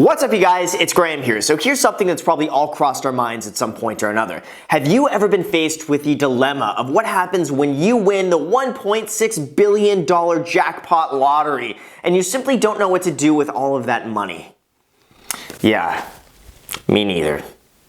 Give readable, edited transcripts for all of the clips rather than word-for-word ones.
What's up, you guys? It's Graham here. So here's something that's probably all crossed our minds at some point or another. Have you ever been faced with the dilemma of what happens when you win the $1.6 billion jackpot lottery and you simply don't know what to do with all of that money? Yeah, me neither.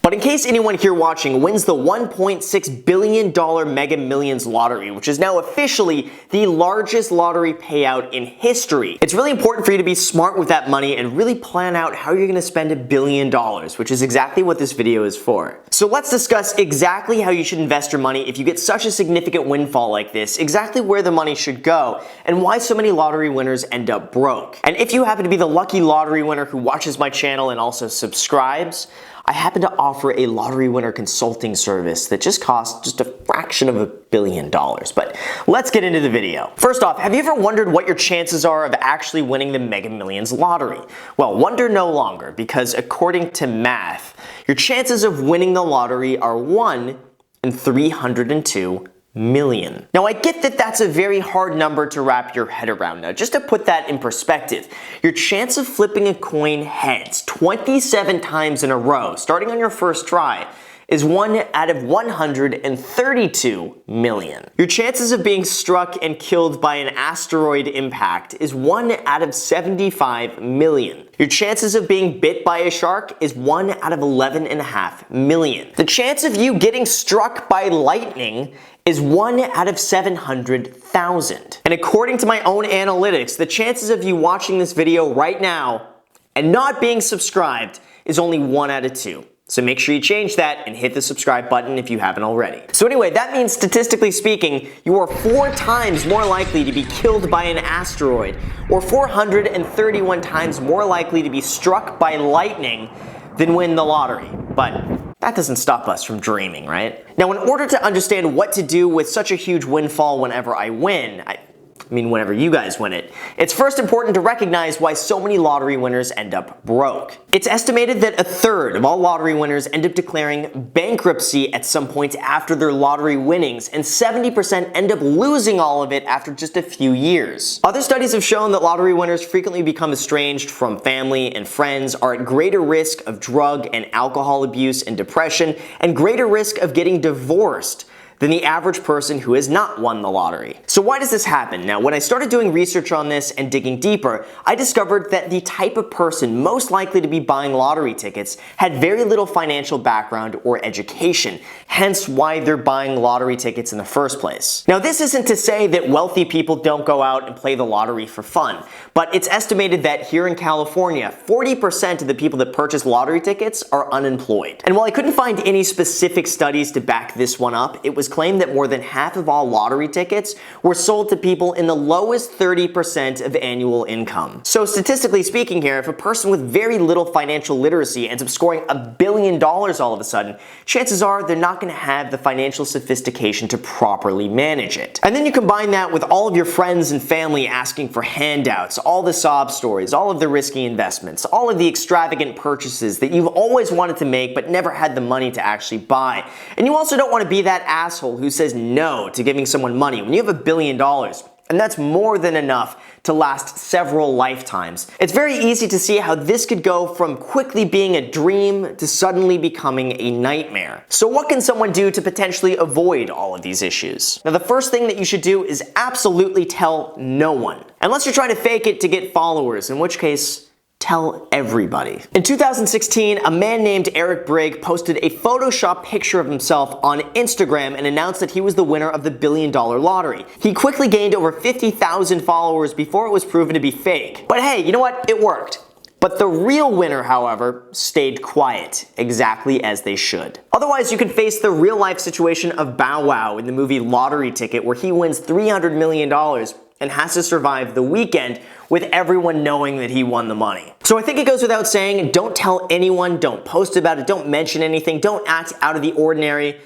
But in case anyone here watching wins the $1.6 billion Mega Millions lottery, which is now officially the largest lottery payout in history, it's really important for you to be smart with that money and really plan out how you're going to spend $1 billion, which is exactly what this video is for. So let's discuss exactly how you should invest your money if you get such a significant windfall like this, exactly where the money should go, and why so many lottery winners end up broke. And if you happen to be the lucky lottery winner who watches my channel and also subscribes, I happen to offer a lottery winner consulting service that just costs just a fraction of $1 billion. But let's get into the video. First off, have you ever wondered what your chances are of actually winning the Mega Millions lottery? Well, wonder no longer, because according to math, your chances of winning the lottery are 1 in 302 million. Now, I get that that's a very hard number to wrap your head around. Now, just to put that in perspective, your chance of flipping a coin heads 27 times in a row, starting on your first try, is 1 out of 132 million. Your chances of being struck and killed by an asteroid impact is 1 out of 75 million. Your chances of being bit by a shark is 1 out of 11.5 million. The chance of you getting struck by lightning is 1 out of 700,000. And according to my own analytics, the chances of you watching this video right now and not being subscribed is only 1 out of 2. So make sure you change that and hit the subscribe button if you haven't already. So anyway, that means statistically speaking, you are 4 times more likely to be killed by an asteroid, or 431 times more likely to be struck by lightning than win the lottery. But that doesn't stop us from dreaming, right? Now, in order to understand what to do with such a huge windfall whenever I win, whenever you guys win it, it's first important to recognize why so many lottery winners end up broke. It's estimated that 1/3 of all lottery winners end up declaring bankruptcy at some point after their lottery winnings, and 70% end up losing all of it after just a few years. Other studies have shown that lottery winners frequently become estranged from family and friends, are at greater risk of drug and alcohol abuse and depression, and greater risk of getting divorced than the average person who has not won the lottery. So why does this happen? Now, when I started doing research on this and digging deeper, I discovered that the type of person most likely to be buying lottery tickets had very little financial background or education, hence why they're buying lottery tickets in the first place. Now, this isn't to say that wealthy people don't go out and play the lottery for fun, but it's estimated that here in California, 40% of the people that purchase lottery tickets are unemployed. And while I couldn't find any specific studies to back this one up, it was claimed that more than half of all lottery tickets were sold to people in the lowest 30% of annual income. So statistically speaking here, if a person with very little financial literacy ends up scoring $1 billion all of a sudden, chances are they're not going to have the financial sophistication to properly manage it. And then you combine that with all of your friends and family asking for handouts, all the sob stories, all of the risky investments, all of the extravagant purchases that you've always wanted to make but never had the money to actually buy. And you also don't want to be that asshole who says no to giving someone money when you have $1 billion, and that's more than enough to last several lifetimes. It's very easy to see how this could go from quickly being a dream to suddenly becoming a nightmare. So what can someone do to potentially avoid all of these issues? Now, the first thing that you should do is absolutely tell no one. Unless you're trying to fake it to get followers, in which case, tell everybody. In 2016, a man named Eric Brigg posted a Photoshop picture of himself on Instagram and announced that he was the winner of the $1 billion lottery. He quickly gained over 50,000 followers before it was proven to be fake. But hey, you know what? It worked. But the real winner, however, stayed quiet, exactly as they should. Otherwise, you could face the real-life situation of Bow Wow in the movie Lottery Ticket, where he wins $300 million and has to survive the weekend with everyone knowing that he won the money. So I think it goes without saying, don't tell anyone, don't post about it, don't mention anything, don't act out of the ordinary.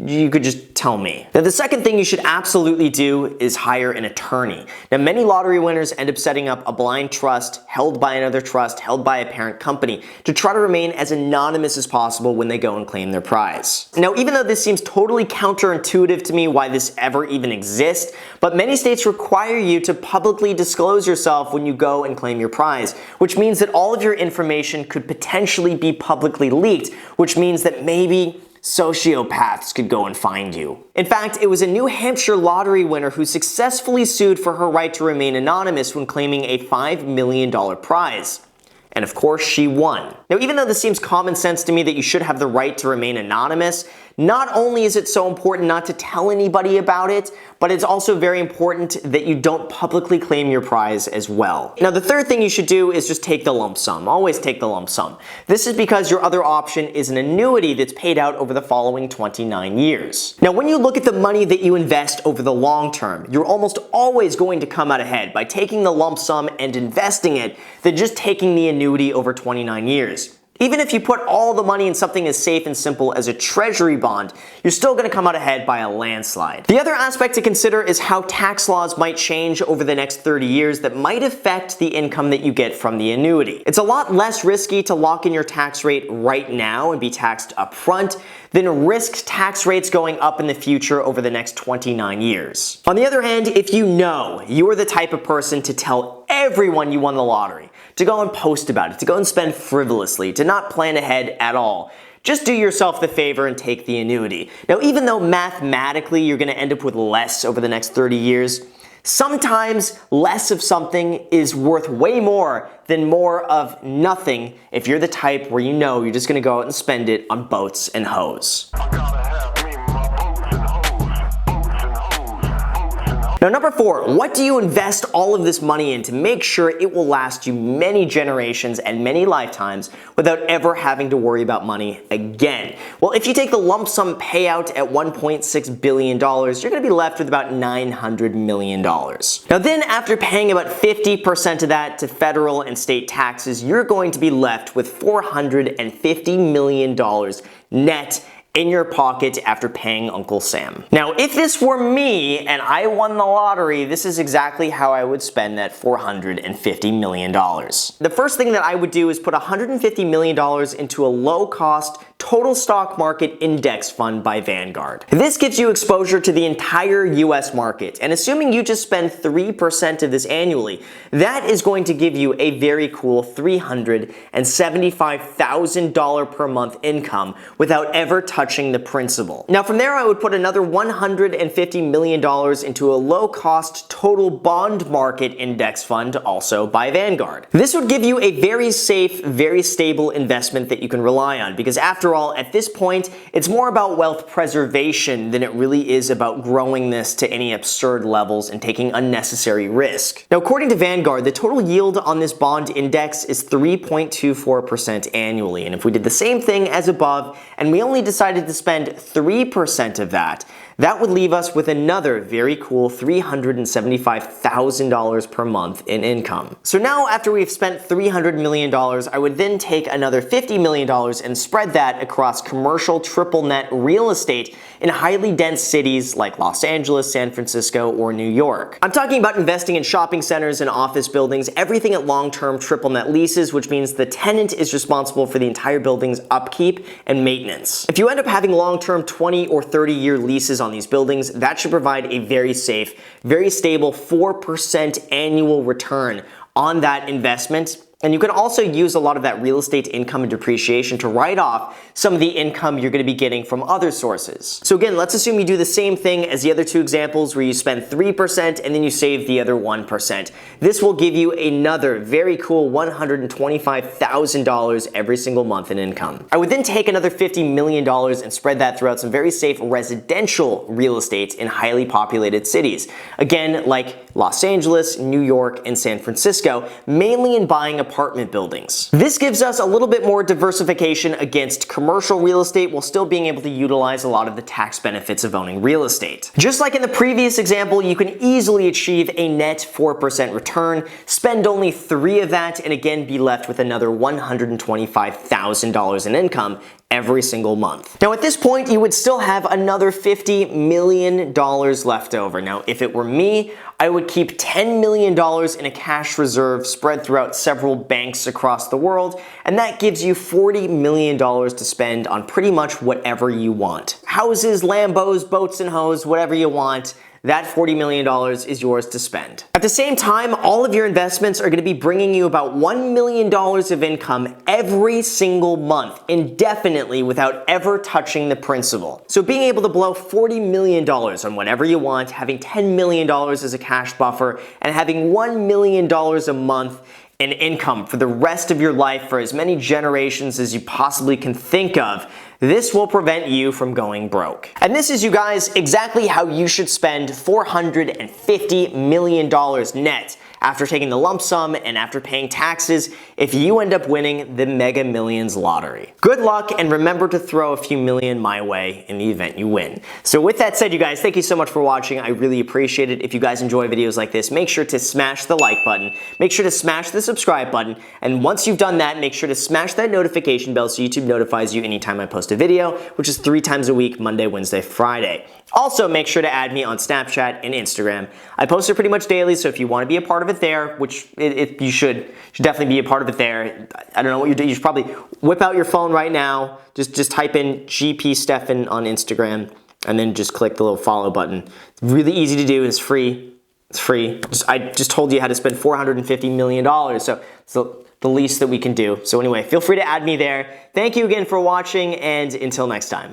you could just tell me. Now, the second thing you should absolutely do is hire an attorney. Now, many lottery winners end up setting up a blind trust held by another trust, held by a parent company, to try to remain as anonymous as possible when they go and claim their prize. Now, even though this seems totally counterintuitive to me why this ever even exists, but many states require you to publicly disclose yourself when you go and claim your prize, which means that all of your information could potentially be publicly leaked, which means that maybe sociopaths could go and find you. In fact, it was a New Hampshire lottery winner who successfully sued for her right to remain anonymous when claiming a $5 million prize. And of course, she won. Now, even though this seems common sense to me that you should have the right to remain anonymous, not only is it so important not to tell anybody about it, but it's also very important that you don't publicly claim your prize as well. Now, the third thing you should do is just take the lump sum. Always take the lump sum. This is because your other option is an annuity that's paid out over the following 29 years. Now, when you look at the money that you invest over the long term, you're almost always going to come out ahead by taking the lump sum and investing it than just taking the annuity over 29 years. Even if you put all the money in something as safe and simple as a treasury bond, you're still going to come out ahead by a landslide. The other aspect to consider is how tax laws might change over the next 30 years that might affect the income that you get from the annuity. It's a lot less risky to lock in your tax rate right now and be taxed upfront than risk tax rates going up in the future over the next 29 years. On the other hand, if you know you're the type of person to tell everyone you won the lottery, to go and post about it, to go and spend frivolously, to not plan ahead at all, just do yourself the favor and take the annuity. Now, even though mathematically you're going to end up with less over the next 30 years, sometimes less of something is worth way more than more of nothing if you're the type where you know you're just going to go out and spend it on boats and hoes. Now, number 4, what do you invest all of this money in to make sure it will last you many generations and many lifetimes without ever having to worry about money again? Well, if you take the lump sum payout at $1.6 billion, you're going to be left with about $900 million. Now then, after paying about 50% of that to federal and state taxes, you're going to be left with $450 million net in your pocket after paying Uncle Sam. Now, if this were me and I won the lottery, this is exactly how I would spend that $450 million. The first thing that I would do is put $150 million into a low-cost total stock market index fund by Vanguard. This gives you exposure to the entire US market, and assuming you just spend 3% of this annually, that is going to give you a very cool $375,000 per month income without ever touching the principal. Now, from there, I would put another $150 million into a low-cost total bond market index fund, also by Vanguard. This would give you a very safe, very stable investment that you can rely on, because after all, at this point, it's more about wealth preservation than it really is about growing this to any absurd levels and taking unnecessary risk. Now, according to Vanguard, the total yield on this bond index is 3.24% annually, and if we did the same thing as above, and we only decided to spend 3% of that, that would leave us with another very cool $375,000 per month in income. So now, after we've spent $300 million, I would then take another $50 million and spread that across commercial triple net real estate in highly dense cities like Los Angeles, San Francisco, or New York. I'm talking about investing in shopping centers and office buildings, everything at long-term triple net leases, which means the tenant is responsible for the entire building's upkeep and maintenance. If you end up having long-term 20 or 30-year leases on these buildings, that should provide a very safe, very stable 4% annual return on that investment. And you can also use a lot of that real estate income and depreciation to write off some of the income you're going to be getting from other sources. So again, let's assume you do the same thing as the other two examples where you spend 3% and then you save the other 1%. This will give you another very cool $125,000 every single month in income. I would then take another $50 million and spread that throughout some very safe residential real estate in highly populated cities. Again, like Los Angeles, New York, and San Francisco, mainly in buying apartment buildings. This gives us a little bit more diversification against commercial real estate while still being able to utilize a lot of the tax benefits of owning real estate. Just like in the previous example, you can easily achieve a net 4% return, spend only 3 of that, and again be left with another $125,000 in income every single month. Now at this point, you would still have another $50 million left over. Now, if it were me, I would keep $10 million in a cash reserve spread throughout several banks across the world, and that gives you $40 million to spend on pretty much whatever you want. Houses, Lambos, boats and hoes, whatever you want. That $40 million is yours to spend. At the same time, all of your investments are going to be bringing you about $1 million of income every single month, indefinitely, without ever touching the principal. So being able to blow $40 million on whatever you want, having $10 million as a cash buffer, and having $1 million a month in income for the rest of your life for as many generations as you possibly can think of, this will prevent you from going broke. And this is, you guys, exactly how you should spend $450 million net after taking the lump sum and after paying taxes if you end up winning the Mega Millions lottery. Good luck, and remember to throw a few million my way in the event you win. So with that said, you guys, thank you so much for watching. I really appreciate it. If you guys enjoy videos like this, make sure to smash the like button, make sure to smash the subscribe button, and once you've done that, make sure to smash that notification bell so YouTube notifies you anytime I post a video, which is 3 times a week, Monday, Wednesday, Friday. Also, make sure to add me on Snapchat and Instagram. I post it pretty much daily, so if you want to be a part of it there, which you should definitely be a part of it there. I don't know what you're doing. You should probably whip out your phone right now. Just type in GPStephan on Instagram, and then just click the little follow button. It's really easy to do. It's free. It's free. I just told you how to spend $450 million, so it's the least that we can do. So anyway, feel free to add me there. Thank you again for watching, and until next time.